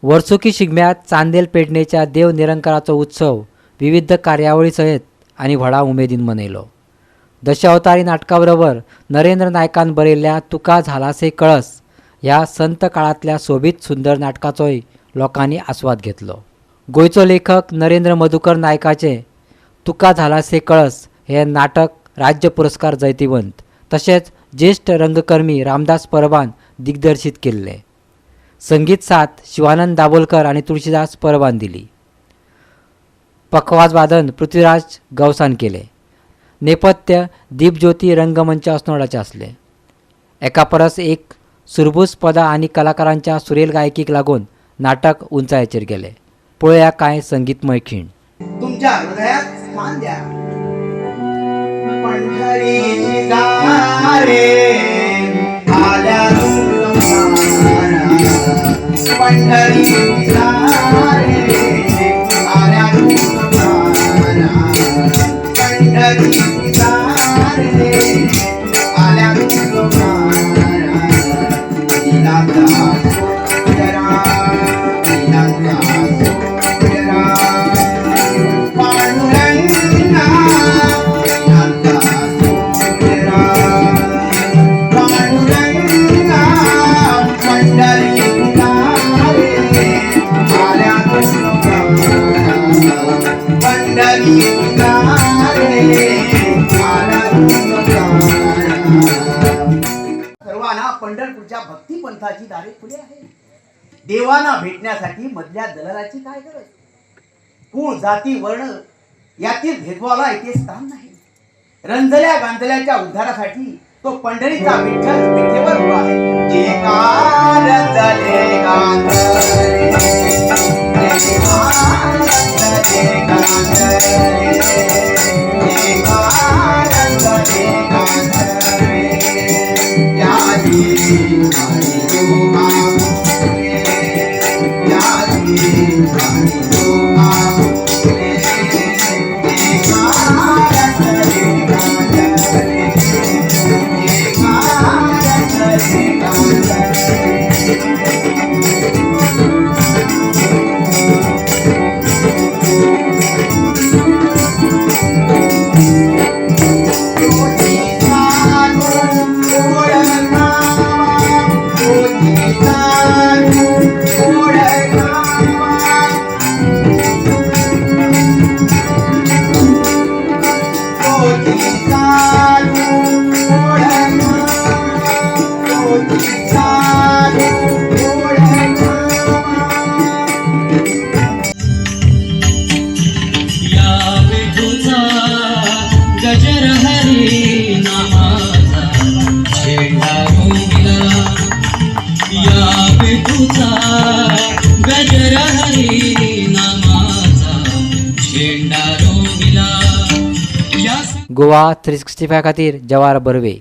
वर्सुकी शिगम्यात चांदेल पेडणेच्या देव निरंकाराचो उत्सव विविध कार्यावळी सयत आणि व्हडा उमेदीन मनयलो। दशावतारी नाटका बरोबर नरेंद्र नायकान बरयल्ल्या तुका झालासे कळस ह्या संत काळातल्या सोबीत सुंदर नाटकाचोय लोकांनी आस्वाद घेतलो। गोंयचो लेखक नरेंद्र मधुकर नायकाचे तुका झालासे कळस हे नाटक राज्य पुरस्कार जैतिवंत तसेच ज्येष्ठ रंगकर्मी रामदास परबान दिग्दर्शित केल्ले। संगीत साथ शिवानंद दाभोलकर आणि तुळशीदास परबान दिली। पखवाज वादन पृथ्वीराज गवसान केले। नेपथ्य दीपज्योती रंगमंच अस्नोडाचे असले। एका परस एक सुरबूस पदां आणि कलाकारांच्या सुरेल गायकीक लागून नाटक उंचायेचेर गेले। पळया काय संगीतमय खीण। तुमच्या हृदयात स्थान द्या। पंढरीची दारे आल्या तुमच्या पंढरीची दारे आल्या तुमच्या पंढरीची दारे आल्या तुमच्या सर्वांना पंढरपूरच्या भक्ती पंथाची दारे खुली आहे। देवांना भेटण्यासाठी मधल्या दलालाची काय गरज। कुळ जाती वर्ण यातील भेदभावाला इथे स्थान नाही। रंजल्या गांजल्याच्या उद्धारासाठी तो पंढरीचा विठ्ठल विठेवर उभा आहे। जे का रंजले गांजले जे का रंजले गांजले जे का रंजले गांजले यादी हरि तुमा यादी हरि तुमा गोवा 365 खातीर जवाहर बर्वे।